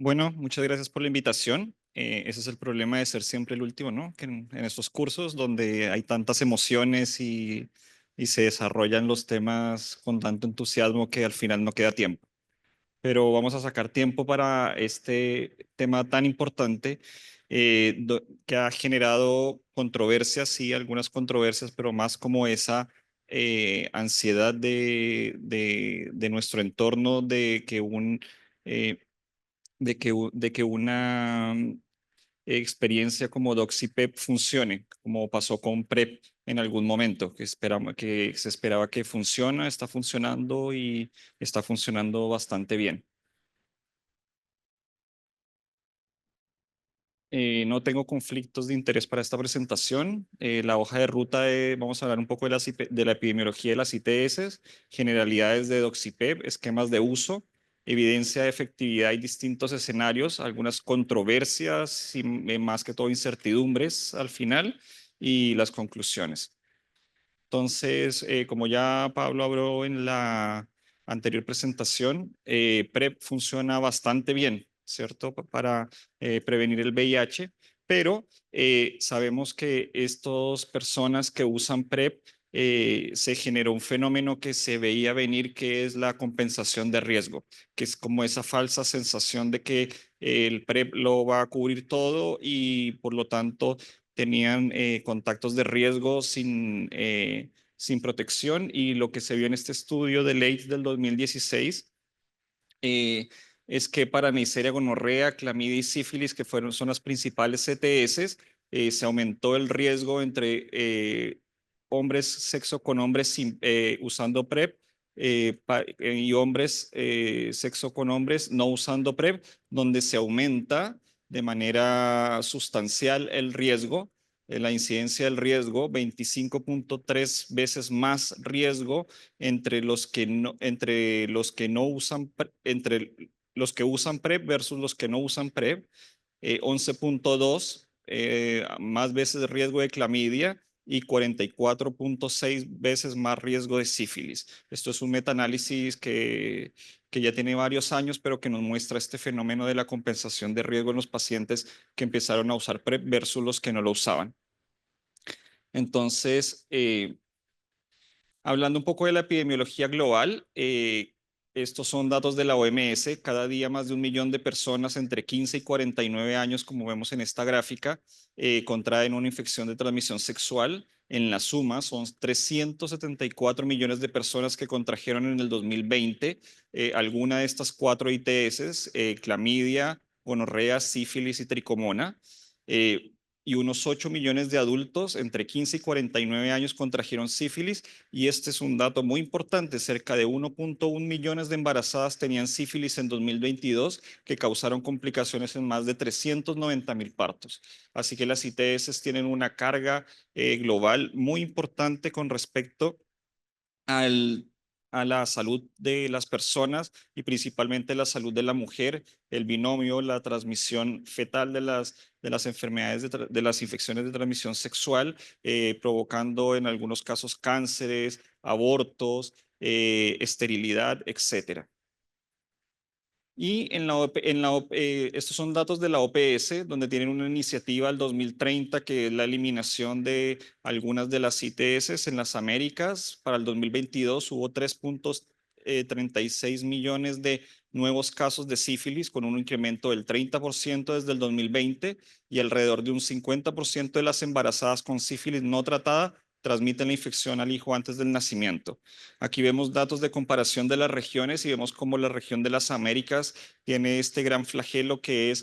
Bueno, muchas gracias por la invitación. Ese es el problema de ser siempre el último, ¿no? Que en estos cursos donde hay tantas emociones y se desarrollan los temas con tanto entusiasmo que al final no queda tiempo. Pero vamos a sacar tiempo para este tema tan importante que ha generado controversias, sí, algunas controversias, pero más como esa ansiedad de nuestro entorno eh, de que una experiencia como DoxyPEP funcione, como pasó con PrEP en algún momento, que se esperaba que funciona, está funcionando y está funcionando bastante bien. No tengo conflictos de interés para esta presentación. La hoja de ruta, vamos a hablar un poco de la epidemiología de las ITS, generalidades de Doxypep, esquemas de uso, evidencia de efectividad y distintos escenarios, algunas controversias y más que todo incertidumbres al final y las conclusiones. Entonces, como ya Pablo habló en la anterior presentación, PrEP funciona bastante bien, ¿cierto? Para prevenir el VIH, pero sabemos que estas personas que usan PrEP se generó un fenómeno que se veía venir, que es la compensación de riesgo, que es como esa falsa sensación de que el PrEP lo va a cubrir todo y por lo tanto tenían contactos de riesgo sin protección, y lo que se vio en este estudio de Leitz del 2016 eh, es que para Neisseria gonorrea, clamidia y sífilis, que son las principales CTS, se aumentó el riesgo entre hombres sexo con hombres usando PrEP y hombres sexo con hombres no usando PrEP, donde se aumenta de manera sustancial el riesgo, la incidencia del riesgo, 25.3 veces más riesgo entre los que usan PrEP versus los que no usan PrEP, 11.2 más veces riesgo de clamidia y 44.6 veces más riesgo de sífilis. Esto es un metaanálisis que ya tiene varios años, pero que nos muestra este fenómeno de la compensación de riesgo en los pacientes que empezaron a usar PrEP versus los que no lo usaban. Entonces, hablando un poco de la epidemiología global, estos son datos de la OMS. Cada día más de 1 millón de personas entre 15 y 49 años, como vemos en esta gráfica, contraen una infección de transmisión sexual. En la suma, son 374 millones de personas que contrajeron en el 2020 alguna de estas 4 ITS, clamidia, gonorrea, sífilis y tricomona. Eh, y unos 8 millones de adultos entre 15 y 49 años contrajeron sífilis, y este es un dato muy importante: cerca de 1.1 millones de embarazadas tenían sífilis en 2022, que causaron complicaciones en más de 390,000 partos. Así que las ITS tienen una carga global muy importante con respecto al, a la salud de las personas y principalmente la salud de la mujer, el binomio, la transmisión fetal de las enfermedades, de las infecciones de transmisión sexual, provocando en algunos casos cánceres, abortos, esterilidad, etcétera. Y estos son datos de la OPS, donde tienen una iniciativa al 2030, que es la eliminación de algunas de las ITS en las Américas. Para el 2022 hubo 3.36 millones de nuevos casos de sífilis, con un incremento del 30% desde el 2020, y alrededor de un 50% de las embarazadas con sífilis no tratada transmiten la infección al hijo antes del nacimiento. Aquí vemos datos de comparación de las regiones y vemos cómo la región de las Américas tiene este gran flagelo que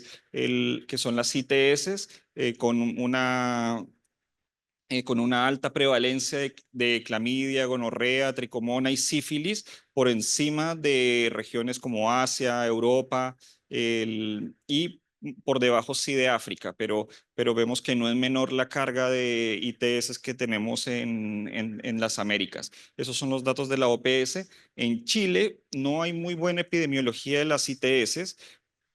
son las ITS, con una alta prevalencia de clamidia, gonorrea, tricomona y sífilis por encima de regiones como Asia, Europa, y por debajo sí de África, pero vemos que no es menor la carga de ITS que tenemos en las Américas. Esos son los datos de la OPS. En Chile no hay muy buena epidemiología de las ITS.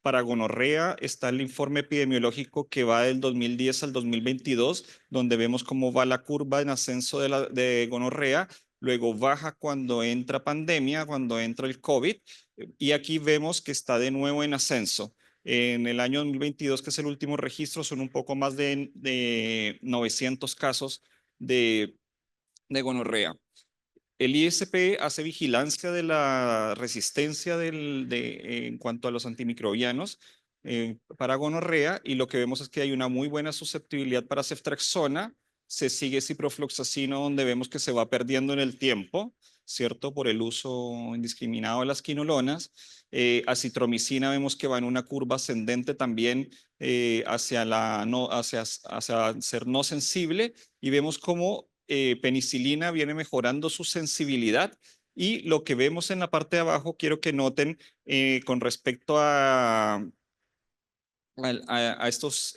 Para gonorrea está el informe epidemiológico que va del 2010 al 2022, donde vemos cómo va la curva en ascenso de gonorrea, luego baja cuando entra pandemia, cuando entra el COVID, y aquí vemos que está de nuevo en ascenso. En el año 2022, que es el último registro, son un poco más de 900 casos de gonorrea. El ISP hace vigilancia de la resistencia en cuanto a los antimicrobianos para gonorrea, y lo que vemos es que hay una muy buena susceptibilidad para ceftriaxona. Se sigue ciprofloxacino, donde vemos que se va perdiendo en el tiempo, ¿cierto? Por el uso indiscriminado de las quinolonas. Acitromicina vemos que va en una curva ascendente también hacia ser no sensible, y vemos cómo penicilina viene mejorando su sensibilidad. Y lo que vemos en la parte de abajo, quiero que noten con respecto a estos,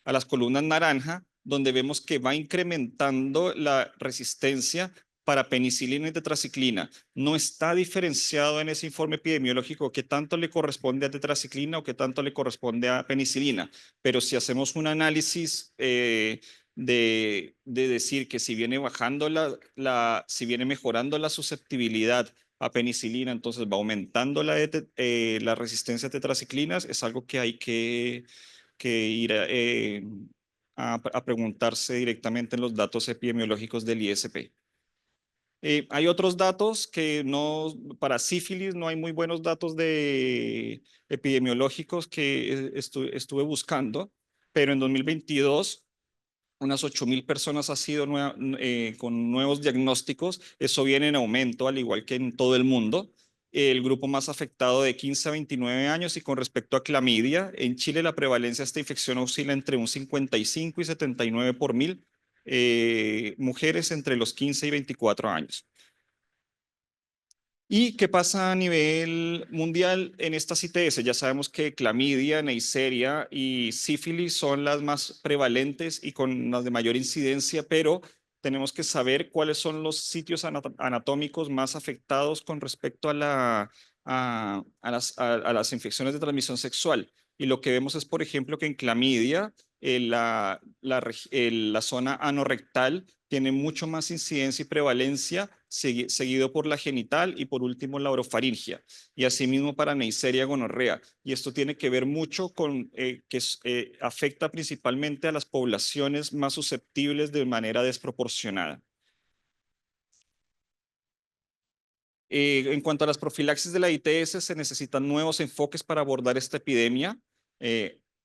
a las columnas naranja, donde vemos que va incrementando la resistencia para penicilina y tetraciclina. No está diferenciado en ese informe epidemiológico qué tanto le corresponde a tetraciclina o qué tanto le corresponde a penicilina, pero si hacemos un análisis de decir que si viene bajando si viene mejorando la susceptibilidad a penicilina, entonces va aumentando la resistencia a tetraciclinas, es algo que hay que ir a preguntarse directamente en los datos epidemiológicos del ISP. Hay otros datos que no, para sífilis no hay muy buenos datos epidemiológicos que estuve buscando, pero en 2022 unas 8.000 personas ha sido con nuevos diagnósticos. Eso viene en aumento, al igual que en todo el mundo. El grupo más afectado de 15 a 29 años, y con respecto a clamidia, en Chile la prevalencia de esta infección oscila entre un 55 y 79 por 1.000 mujeres entre los 15 y 24 años. ¿Y qué pasa a nivel mundial en estas ITS? Ya sabemos que clamidia, neisseria y sífilis son las más prevalentes y con las de mayor incidencia, pero tenemos que saber cuáles son los sitios anatómicos más afectados con respecto a las infecciones de transmisión sexual. Y lo que vemos es, por ejemplo, que en clamidia, la zona anorrectal tiene mucho más incidencia y prevalencia, seguido por la genital y por último la orofaringia, y asimismo para Neisseria gonorrea. Y esto tiene que ver mucho con que afecta principalmente a las poblaciones más susceptibles de manera desproporcionada. En cuanto a las profilaxis de la ITS, se necesitan nuevos enfoques para abordar esta epidemia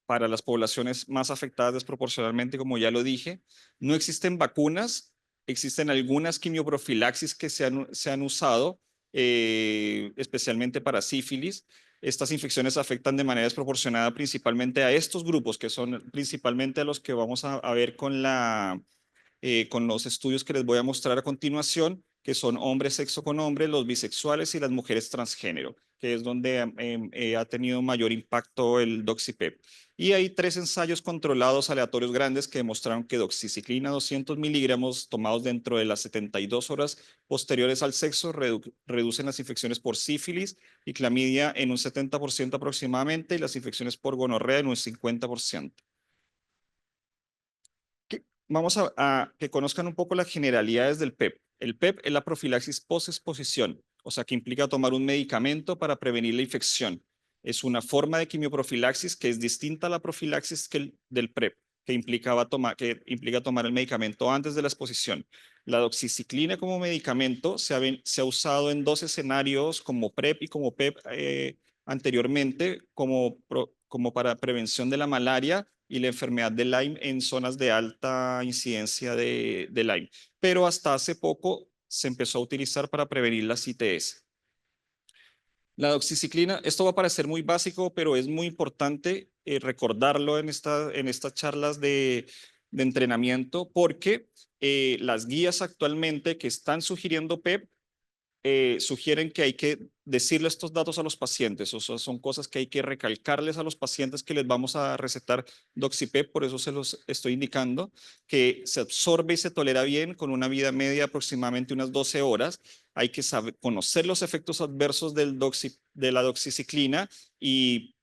para las poblaciones más afectadas desproporcionalmente, como ya lo dije. No existen vacunas, existen algunas quimioprofilaxis que se han usado, especialmente para sífilis. Estas infecciones afectan de manera desproporcionada principalmente a estos grupos, que son principalmente a los que vamos a ver con los estudios que les voy a mostrar a continuación, que son hombres sexo con hombre, los bisexuales y las mujeres transgénero, que es donde ha tenido mayor impacto el doxipep. Y hay 3 ensayos controlados aleatorios grandes que demostraron que doxiciclina 200 miligramos tomados dentro de las 72 horas posteriores al sexo reducen las infecciones por sífilis y clamidia en un 70% aproximadamente, y las infecciones por gonorrea en un 50%. Vamos a que conozcan un poco las generalidades del PEP. El PEP es la profilaxis post-exposición, o sea, que implica tomar un medicamento para prevenir la infección. Es una forma de quimioprofilaxis que es distinta a la profilaxis del PrEP, que implica tomar el medicamento antes de la exposición. La doxiciclina como medicamento se ha usado en 2 escenarios, como PrEP y como PEP anteriormente, como para prevención de la malaria y la enfermedad de Lyme en zonas de alta incidencia de Lyme. Pero hasta hace poco se empezó a utilizar para prevenir las ITS. La doxiciclina, esto va a parecer muy básico, pero es muy importante recordarlo en estas charlas de entrenamiento, porque las guías actualmente que están sugiriendo PEP sugieren que hay que decirle estos datos a los pacientes. O sea, son cosas que hay que recalcarles a los pacientes que les vamos a recetar doxipep. Por eso se los estoy indicando, que se absorbe y se tolera bien con una vida media de aproximadamente unas 12 horas. Hay que conocer los efectos adversos de la doxiciclina y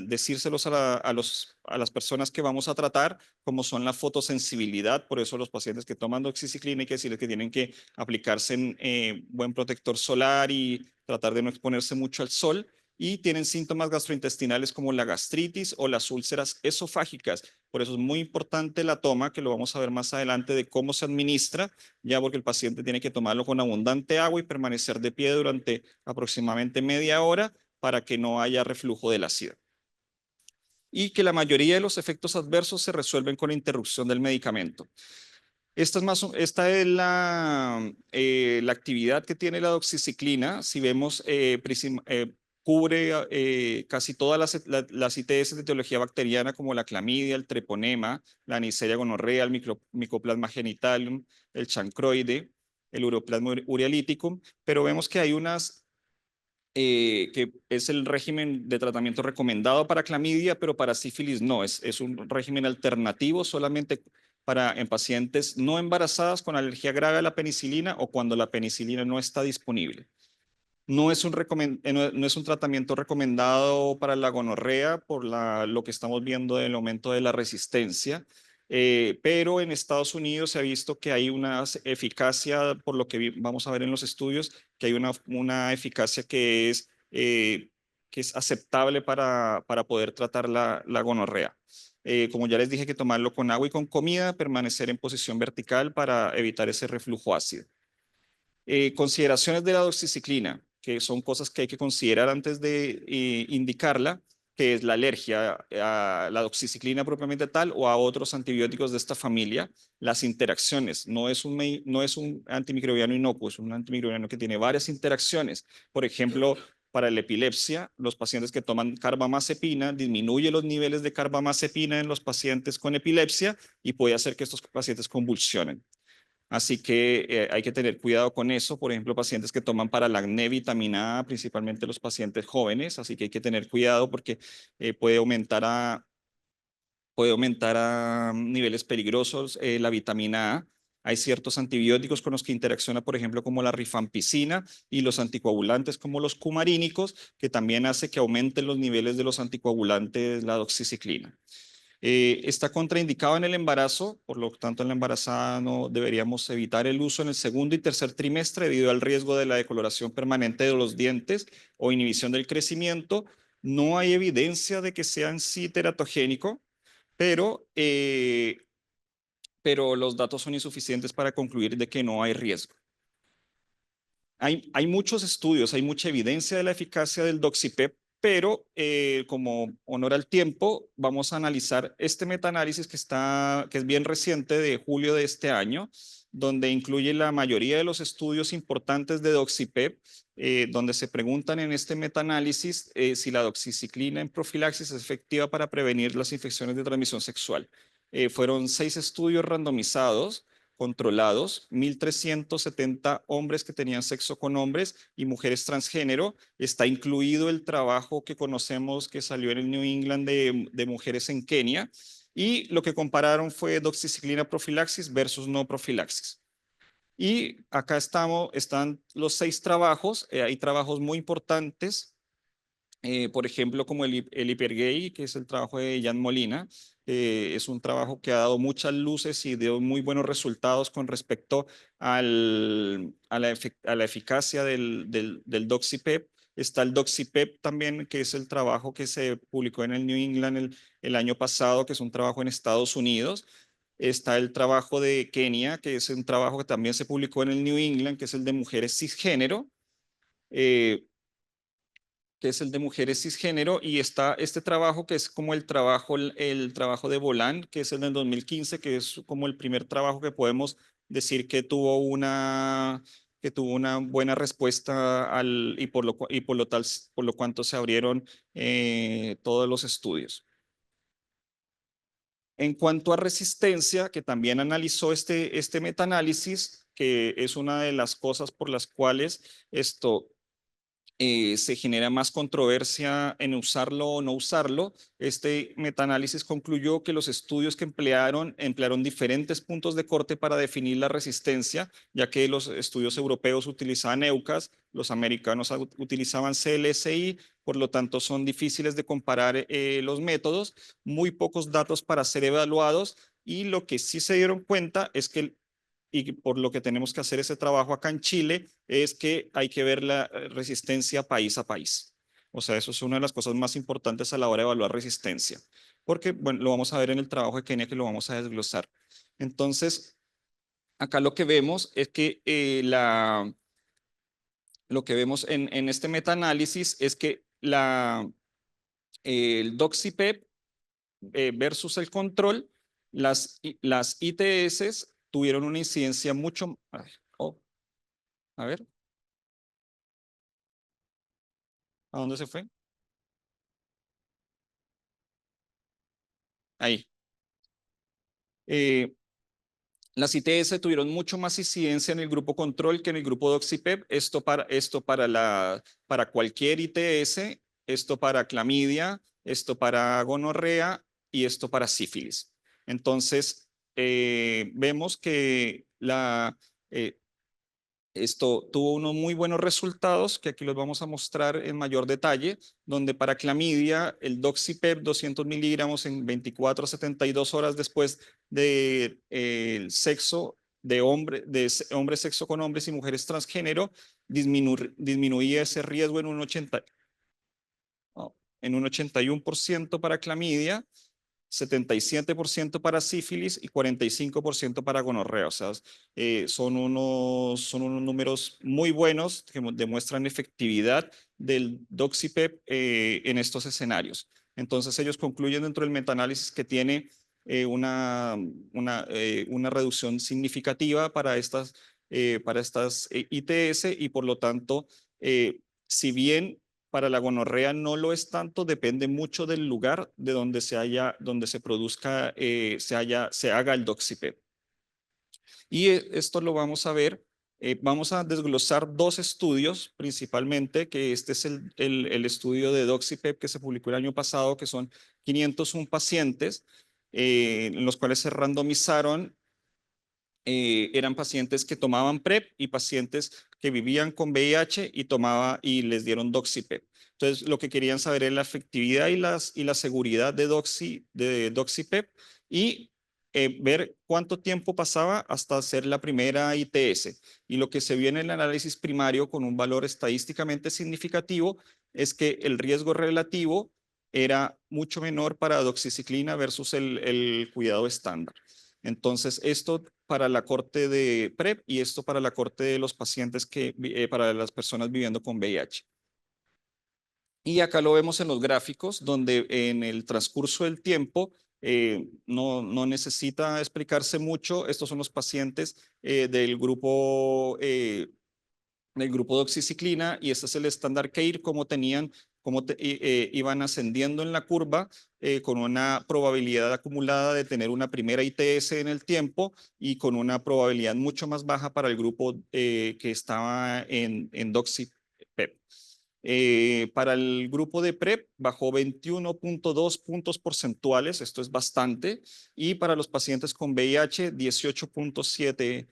decírselos a las personas que vamos a tratar, como son la fotosensibilidad. Por eso los pacientes que toman doxiciclina hay que decirles que tienen que aplicarse en buen protector solar y tratar de no exponerse mucho al sol. y tienen síntomas gastrointestinales como la gastritis o las úlceras esofágicas. Por eso es muy importante la toma, que lo vamos a ver más adelante, de cómo se administra, ya porque el paciente tiene que tomarlo con abundante agua y permanecer de pie durante aproximadamente media hora para que no haya reflujo del ácido. Y que la mayoría de los efectos adversos se resuelven con interrupción del medicamento. Esta es la actividad que tiene la doxiciclina. Si vemos, cubre casi todas las ITS de etiología bacteriana, como la clamidia, el treponema, la Neisseria gonorrea, el Mycoplasma genitalium, el chancroide, el uroplasma urealyticum, pero vemos que hay unas que es el régimen de tratamiento recomendado para clamidia, pero para sífilis no, es un régimen alternativo solamente en pacientes no embarazadas con alergia grave a la penicilina o cuando la penicilina no está disponible. No es un tratamiento recomendado para la gonorrea por lo que estamos viendo del aumento de la resistencia, pero en Estados Unidos se ha visto que hay una eficacia, por lo que vamos a ver en los estudios, que hay una eficacia que es aceptable para poder tratar la gonorrea. Como ya les dije, que tomarlo con agua y con comida, permanecer en posición vertical para evitar ese reflujo ácido. Consideraciones de la doxiciclina, que son cosas que hay que considerar antes de indicarla, que es la alergia a la doxiciclina propiamente tal o a otros antibióticos de esta familia. Las interacciones, no es un antimicrobiano inocuo, es un antimicrobiano que tiene varias interacciones. Por ejemplo, para la epilepsia, los pacientes que toman carbamazepina disminuye los niveles de carbamazepina en los pacientes con epilepsia y puede hacer que estos pacientes convulsionen. Así que hay que tener cuidado con eso. Por ejemplo, pacientes que toman para el acné vitamina A, principalmente los pacientes jóvenes, así que hay que tener cuidado porque puede aumentar a niveles peligrosos la vitamina A. Hay ciertos antibióticos con los que interacciona, por ejemplo, como la rifampicina y los anticoagulantes como los cumarínicos, que también hace que aumenten los niveles de los anticoagulantes, la doxiciclina. Está contraindicado en el embarazo, por lo tanto en la embarazada no deberíamos evitar el uso en el segundo y tercer trimestre debido al riesgo de la decoloración permanente de los dientes o inhibición del crecimiento. No hay evidencia de que sea en sí teratogénico, pero los datos son insuficientes para concluir de que no hay riesgo. Hay muchos estudios, hay mucha evidencia de la eficacia del Doxipep, pero como honor al tiempo, vamos a analizar este metaanálisis que es bien reciente, de julio de este año, donde incluye la mayoría de los estudios importantes de Doxipep, donde se preguntan en este metaanálisis si la doxiciclina en profilaxis es efectiva para prevenir las infecciones de transmisión sexual. Fueron 6 estudios randomizados controlados, 1.370 hombres que tenían sexo con hombres y mujeres transgénero. Está incluido el trabajo que conocemos que salió en el New England de mujeres en Kenia. Y lo que compararon fue doxiciclina profilaxis versus no profilaxis. Y acá están los 6 trabajos. Hay trabajos muy importantes, por ejemplo, como el Hipergay, que es el trabajo de Jan Molina. Es un trabajo que ha dado muchas luces y dio muy buenos resultados con respecto a la eficacia del Doxipep. Está el Doxipep también, que es el trabajo que se publicó en el New England el año pasado, que es un trabajo en Estados Unidos. Está el trabajo de Kenia, que es un trabajo que también se publicó en el New England, que es el de mujeres cisgénero. Que es el de mujeres cisgénero, y está este trabajo que es como el trabajo de Bolán, que es el del 2015, que es como el primer trabajo que podemos decir que tuvo una buena respuesta y por lo cuanto se abrieron todos los estudios. En cuanto a resistencia, que también analizó este metaanálisis, que es una de las cosas por las cuales se genera más controversia en usarlo o no usarlo. Este metaanálisis concluyó que los estudios que emplearon diferentes puntos de corte para definir la resistencia, ya que los estudios europeos utilizaban EUCAS, los americanos utilizaban CLSI, por lo tanto son difíciles de comparar los métodos, muy pocos datos para ser evaluados, y lo que sí se dieron cuenta es que y por lo que tenemos que hacer ese trabajo acá en Chile, es que hay que ver la resistencia país a país. O sea, eso es una de las cosas más importantes a la hora de evaluar resistencia, porque, bueno, lo vamos a ver en el trabajo de Kenia que lo vamos a desglosar. Entonces, acá lo que vemos es que lo que vemos en este metaanálisis es que el doxipep versus el control, las ITS tuvieron una incidencia mucho. Oh, a ver, ¿a dónde se fue? Ahí. Eh, Las ITS tuvieron mucho más incidencia en el grupo control que en el grupo doxipep. Para cualquier ITS, esto para clamidia, esto para gonorrea y esto para sífilis. Entonces, vemos que eh, esto tuvo unos muy buenos resultados que aquí los vamos a mostrar en mayor detalle, donde para clamidia el doxipep 200 miligramos en 24 a 72 horas después del sexo de hombres sexo con hombres y mujeres transgénero, disminuía ese riesgo no, en un 81% para clamidia, 77% para sífilis y 45% para gonorrea. O sea, son unos números muy buenos que demuestran efectividad del doxipep en estos escenarios. Entonces, ellos concluyen dentro del metaanálisis que tiene una reducción significativa para estas ITS y por lo tanto, si bien para la gonorrea no lo es tanto, depende mucho del lugar de donde se produzca, se haga el doxipep. Y esto lo vamos a ver, vamos a desglosar dos estudios principalmente, que este es el estudio de doxipep que se publicó el año pasado, que son 501 pacientes, en los cuales se randomizaron eran pacientes que tomaban PrEP y pacientes que vivían con VIH y les dieron doxipep. Entonces, lo que querían saber es la efectividad y la seguridad de doxipep y ver cuánto tiempo pasaba hasta hacer la primera ITS. Y lo que se vio en el análisis primario con un valor estadísticamente significativo es que el riesgo relativo era mucho menor para doxiciclina versus el cuidado estándar. Entonces, esto para la corte de PrEP y esto para la corte de los pacientes para las personas viviendo con VIH. Y acá lo vemos en los gráficos, donde en el transcurso del tiempo, no necesita explicarse mucho. Estos son los pacientes del grupo de oxiciclina y este es el estándar CAIR, iban ascendiendo en la curva con una probabilidad acumulada de tener una primera ITS en el tiempo y con una probabilidad mucho más baja para el grupo que estaba en doxipep. Para el grupo de PrEP bajó 21.2 puntos porcentuales, esto es bastante, y para los pacientes con VIH 18.7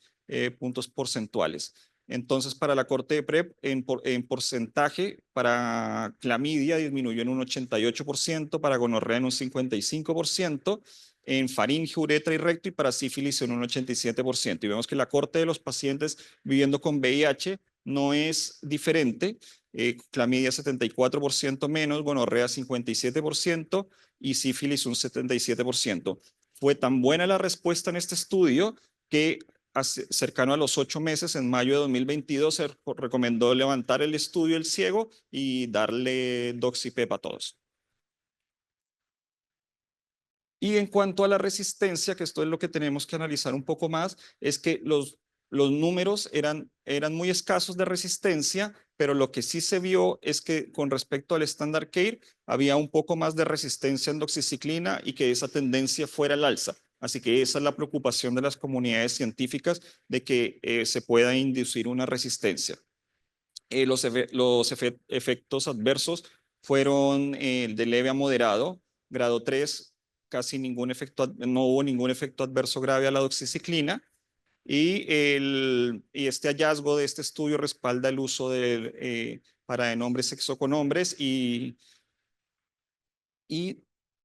puntos porcentuales. Entonces, para la corte de PrEP, en porcentaje, para clamidia disminuyó en un 88%, para gonorrea en un 55%, en faringe, uretra y recto, y para sífilis en un 87%. Y vemos que la corte de los pacientes viviendo con VIH no es diferente. Clamidia 74% menos, gonorrea 57% y sífilis un 77%. Fue tan buena la respuesta en este estudio que cercano a los 8 meses, en mayo de 2022, se recomendó levantar el estudio el ciego y darle doxipep a todos. Y en cuanto a la resistencia, que esto es lo que tenemos que analizar un poco más, es que los números eran muy escasos de resistencia, pero lo que sí se vio es que con respecto al estándar CAIR había un poco más de resistencia en doxiciclina y que esa tendencia fuera al alza. Así que esa es la preocupación de las comunidades científicas de que se pueda inducir una resistencia. Efectos adversos fueron de leve a moderado, grado 3, no hubo ningún efecto adverso grave a la doxiciclina y este hallazgo de este estudio respalda el uso para en hombres sexo con hombres y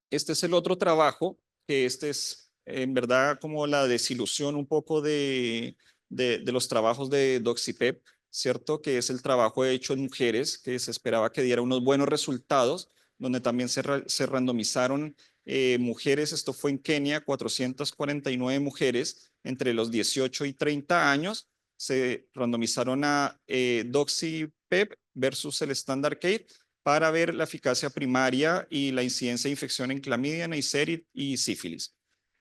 este es el otro trabajo, que este es en verdad como la desilusión un poco de los trabajos de doxipep, ¿cierto? Que es el trabajo hecho en mujeres, que se esperaba que diera unos buenos resultados, donde también se randomizaron mujeres, esto fue en Kenia, 449 mujeres entre los 18 y 30 años, se randomizaron a Doxy-PEP versus el Standard Care para ver la eficacia primaria y la incidencia de infección en clamidia, Neisseria y sífilis.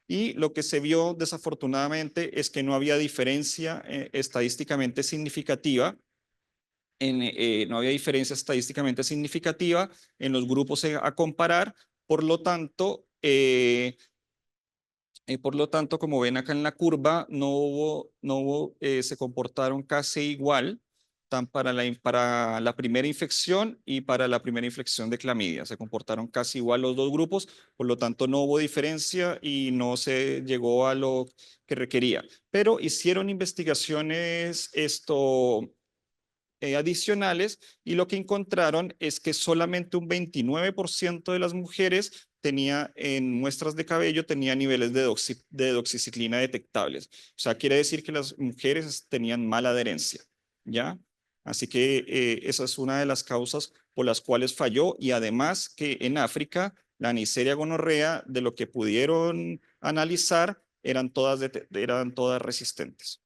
Y lo que se vio desafortunadamente es que no había diferencia estadísticamente significativa, no había diferencia estadísticamente significativa en los grupos a comparar, por lo tanto, como ven acá en la curva, se comportaron casi igual tan para la primera infección y para la primera infección de clamidia. Se comportaron casi igual los dos grupos, por lo tanto no hubo diferencia y no se llegó a lo que requería. Pero hicieron investigaciones adicionales y lo que encontraron es que solamente un 29% de las mujeres tenía en muestras de cabello tenía niveles de doxiciclina detectables. O sea, quiere decir que las mujeres tenían mala adherencia, ¿ya? Así que esa es una de las causas por las cuales falló y además que en África la Neisseria gonorrea, de lo que pudieron analizar, eran todas resistentes.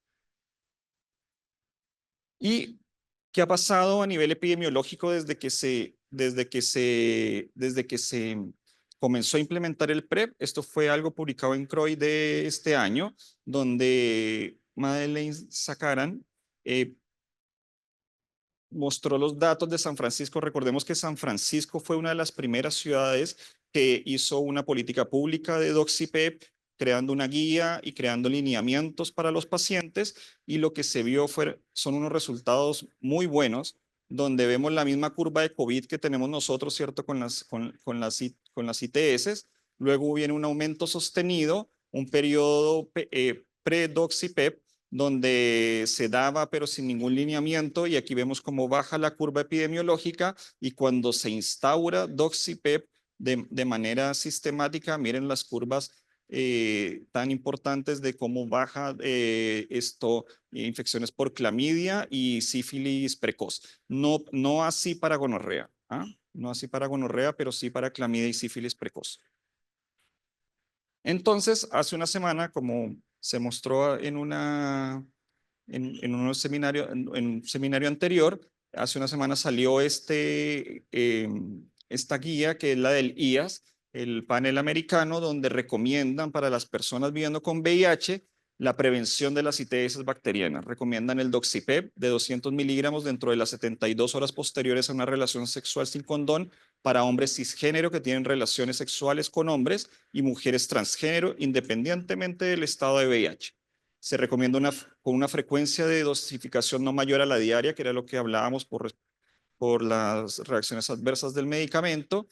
¿Y qué ha pasado a nivel epidemiológico desde que se comenzó a implementar el PrEP? Esto fue algo publicado en CROI de este año, donde Madeleine Sakaran mostró los datos de San Francisco. Recordemos que San Francisco fue una de las primeras ciudades que hizo una política pública de Doxy-PEP, creando una guía y creando lineamientos para los pacientes, y lo que se vio son unos resultados muy buenos, donde vemos la misma curva de COVID que tenemos nosotros, ¿cierto? Con las ITS. Luego viene un aumento sostenido, un periodo pre-Doxy-PEP, donde se daba pero sin ningún lineamiento, y aquí vemos cómo baja la curva epidemiológica, y cuando se instaura Doxy-PEP de manera sistemática, miren las curvas tan importantes de cómo baja infecciones por clamidia y sífilis precoz. No así para gonorrea, ¿ah? No así para gonorrea, pero sí para clamidia y sífilis precoz. Entonces, hace una semana, como se mostró en un seminario anterior, hace una semana salió esta guía que es la del IAS, el panel americano, donde recomiendan para las personas viviendo con VIH la prevención de las ITS bacterianas. Recomiendan el Doxy-PEP de 200 miligramos dentro de las 72 horas posteriores a una relación sexual sin condón para hombres cisgénero que tienen relaciones sexuales con hombres y mujeres transgénero, independientemente del estado de VIH. Se recomienda con una frecuencia de dosificación no mayor a la diaria, que era lo que hablábamos por las reacciones adversas del medicamento.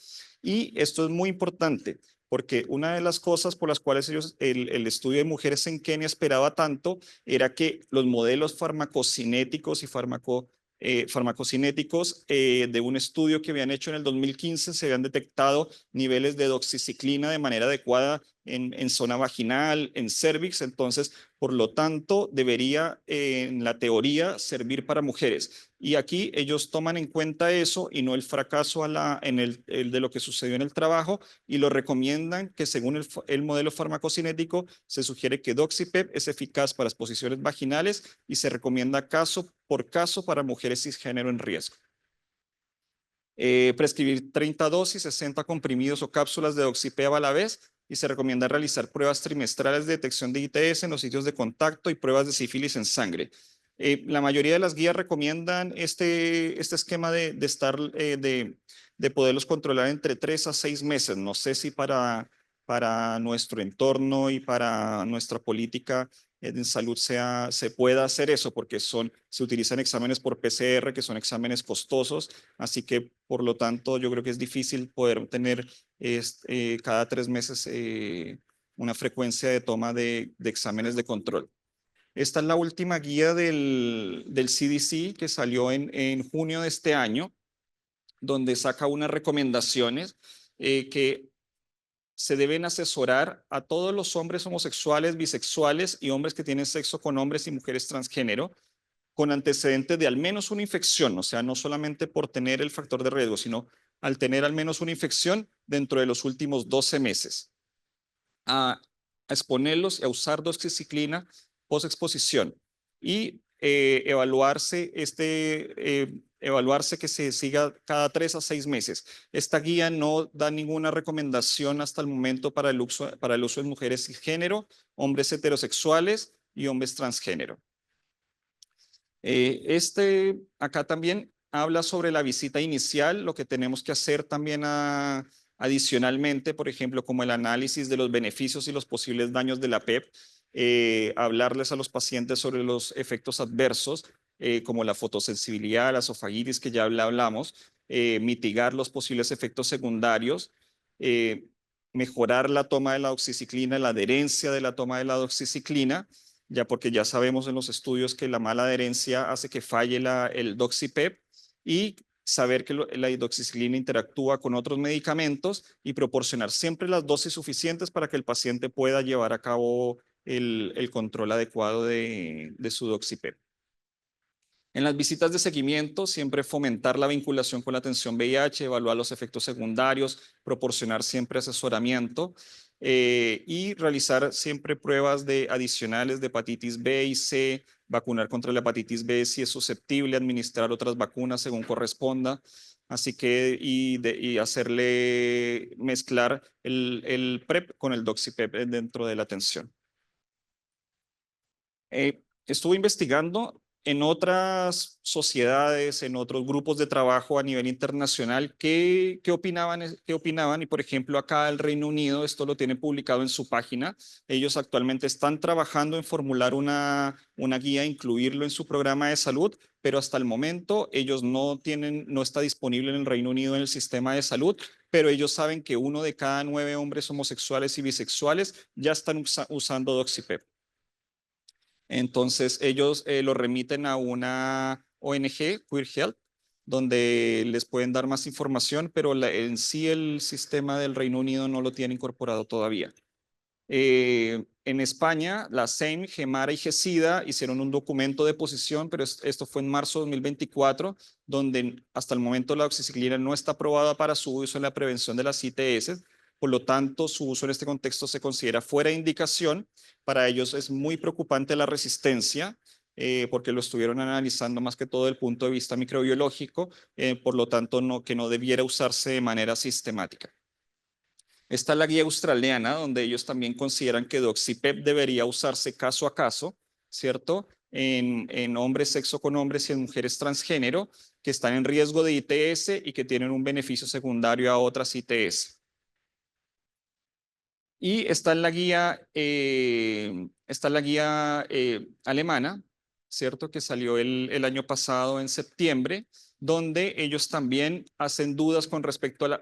Y esto es muy importante, porque una de las cosas por las cuales el estudio de mujeres en Kenia esperaba tanto era que los modelos farmacocinéticos y farmacocinéticos de un estudio que habían hecho en el 2015 se habían detectado niveles de doxiciclina de manera adecuada en zona vaginal, en cervix. Entonces, por lo tanto, debería en la teoría servir para mujeres. Y aquí ellos toman en cuenta eso y no el fracaso de lo que sucedió en el trabajo, y lo recomiendan que según el modelo farmacocinético se sugiere que Doxy-PEP es eficaz para exposiciones vaginales y se recomienda caso por caso para mujeres cisgénero en riesgo. Prescribir 30 dosis, 60 comprimidos o cápsulas de Doxy-PEP a la vez, y se recomienda realizar pruebas trimestrales de detección de ITS en los sitios de contacto y pruebas de sífilis en sangre. La mayoría de las guías recomiendan este esquema de poderlos controlar entre 3 a 6 meses. No sé si para nuestro entorno y para nuestra política en salud se pueda hacer eso, porque se utilizan exámenes por PCR, que son exámenes costosos, así que por lo tanto yo creo que es difícil poder tener cada 3 meses una frecuencia de toma de exámenes de control. Esta es la última guía del CDC que salió en junio de este año, donde saca unas recomendaciones que se deben asesorar a todos los hombres homosexuales, bisexuales y hombres que tienen sexo con hombres y mujeres transgénero, con antecedentes de al menos una infección, o sea, no solamente por tener el factor de riesgo, sino al tener al menos una infección dentro de los últimos 12 meses. A exponerlos y a usar doxiciclina post-exposición y evaluarse que se siga cada 3 a 6 meses. Esta guía no da ninguna recomendación hasta el momento para el uso en mujeres cisgénero, hombres heterosexuales y hombres transgénero. Acá también habla sobre la visita inicial, lo que tenemos que hacer también adicionalmente, por ejemplo, como el análisis de los beneficios y los posibles daños de la PEP, hablarles a los pacientes sobre los efectos adversos, como la fotosensibilidad, la esofagitis que ya hablamos, mitigar los posibles efectos secundarios, eh, mejorar la toma de la doxiciclina, la adherencia de la toma de la doxiciclina, ya porque ya sabemos en los estudios que la mala adherencia hace que falle el doxipep, y saber que la doxiciclina interactúa con otros medicamentos y proporcionar siempre las dosis suficientes para que el paciente pueda llevar a cabo el control adecuado de su doxipep. En las visitas de seguimiento, siempre fomentar la vinculación con la atención VIH, evaluar los efectos secundarios, proporcionar siempre asesoramiento, y realizar siempre pruebas adicionales de hepatitis B y C, vacunar contra la hepatitis B si es susceptible, administrar otras vacunas según corresponda. Así que, y hacerle mezclar el PrEP con el doxipep dentro de la atención. Estuve investigando en otras sociedades, en otros grupos de trabajo a nivel internacional, qué opinaban. Y por ejemplo, acá el Reino Unido, esto lo tiene publicado en su página. Ellos actualmente están trabajando en formular una guía, incluirlo en su programa de salud, pero hasta el momento ellos no está disponible en el Reino Unido en el sistema de salud, pero ellos saben que 1 de cada 9 hombres homosexuales y bisexuales ya están usando doxipep. Entonces ellos lo remiten a una ONG, Queer Health, donde les pueden dar más información, pero en sí el sistema del Reino Unido no lo tiene incorporado todavía. En España, la SEIM, Gemara y GESIDA hicieron un documento de posición, pero esto fue en marzo de 2024, donde hasta el momento la doxiciclina no está aprobada para su uso en la prevención de las ITS. Por lo tanto, su uso en este contexto se considera fuera de indicación. Para ellos es muy preocupante la resistencia, porque lo estuvieron analizando más que todo desde el punto de vista microbiológico, por lo tanto, que no debiera usarse de manera sistemática. Está la guía australiana, donde ellos también consideran que doxipep debería usarse caso a caso, ¿cierto? En hombres sexo con hombres y en mujeres transgénero que están en riesgo de ITS y que tienen un beneficio secundario a otras ITS. Y está en la guía alemana, ¿cierto? Que salió el año pasado en septiembre, donde ellos también hacen dudas con respecto a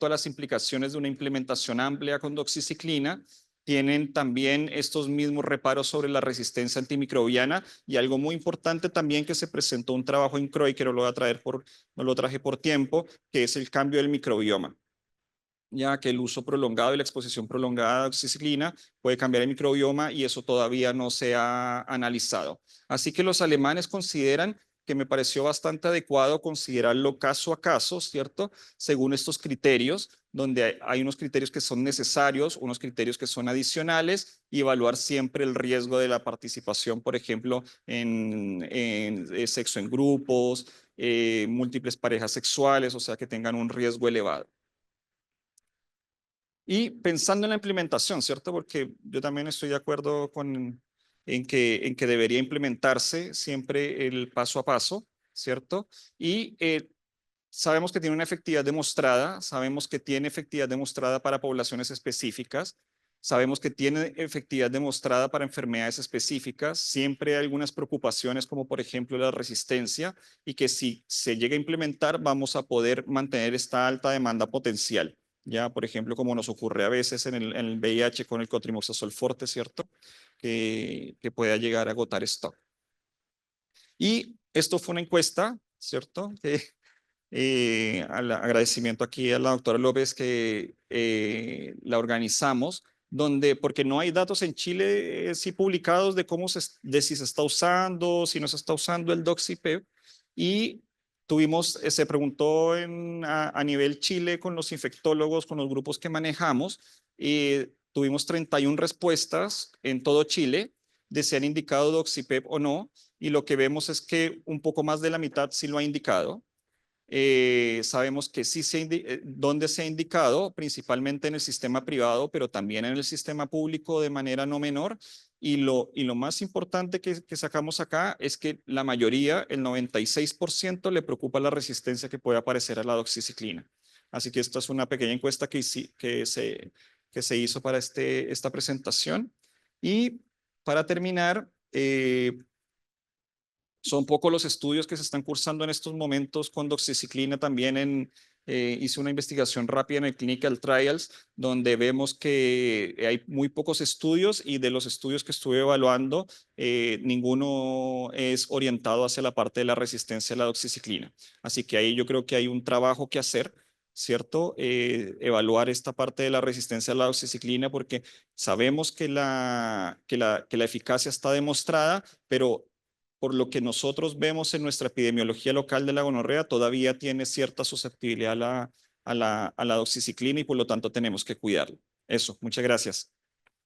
las implicaciones de una implementación amplia con doxiciclina. Tienen también estos mismos reparos sobre la resistencia antimicrobiana, y algo muy importante también que se presentó un trabajo en CROI, que no lo traje por tiempo, que es el cambio del microbioma, ya que el uso prolongado y la exposición prolongada de doxiciclina puede cambiar el microbioma, y eso todavía no se ha analizado. Así que los alemanes consideran, que me pareció bastante adecuado considerarlo caso a caso, ¿cierto? Según estos criterios, donde hay unos criterios que son necesarios, unos criterios que son adicionales, y evaluar siempre el riesgo de la participación, por ejemplo, en sexo en grupos, múltiples parejas sexuales, o sea, que tengan un riesgo elevado. Y pensando en la implementación, ¿cierto? Porque yo también estoy de acuerdo en que debería implementarse siempre el paso a paso, ¿cierto? Y sabemos que tiene una efectividad demostrada, sabemos que tiene efectividad demostrada para poblaciones específicas, sabemos que tiene efectividad demostrada para enfermedades específicas. Siempre hay algunas preocupaciones, como por ejemplo la resistencia, y que si se llega a implementar vamos a poder mantener esta alta demanda potencial. Ya, por ejemplo, como nos ocurre a veces en el VIH con el cotrimoxazol forte, ¿cierto? Que pueda llegar a agotar stock. Y esto fue una encuesta, ¿cierto? Agradecimiento aquí a la doctora López, que la organizamos, porque no hay datos en Chile sí publicados de de si se está usando, si no se está usando el doxypep, y se preguntó a nivel Chile con los infectólogos, con los grupos que manejamos, y tuvimos 31 respuestas en todo Chile de si han indicado doxypep o no, y lo que vemos es que un poco más de la mitad sí lo ha indicado. Sabemos que sí dónde se ha indicado, principalmente en el sistema privado, pero también en el sistema público de manera no menor. Y lo más importante que sacamos acá es que la mayoría, el 96%, le preocupa la resistencia que puede aparecer a la doxiciclina. Así que esta es una pequeña encuesta que se hizo para esta presentación. Y para terminar, son pocos los estudios que se están cursando en estos momentos con doxiciclina. También hice una investigación rápida en el Clinical Trials, donde vemos que hay muy pocos estudios, y de los estudios que estuve evaluando, ninguno es orientado hacia la parte de la resistencia a la doxiciclina. Así que ahí yo creo que hay un trabajo que hacer, ¿cierto? Evaluar esta parte de la resistencia a la doxiciclina, porque sabemos que la eficacia está demostrada, pero por lo que nosotros vemos en nuestra epidemiología local de la gonorrea, todavía tiene cierta susceptibilidad a la doxiciclina, y por lo tanto tenemos que cuidarlo. Eso, muchas gracias.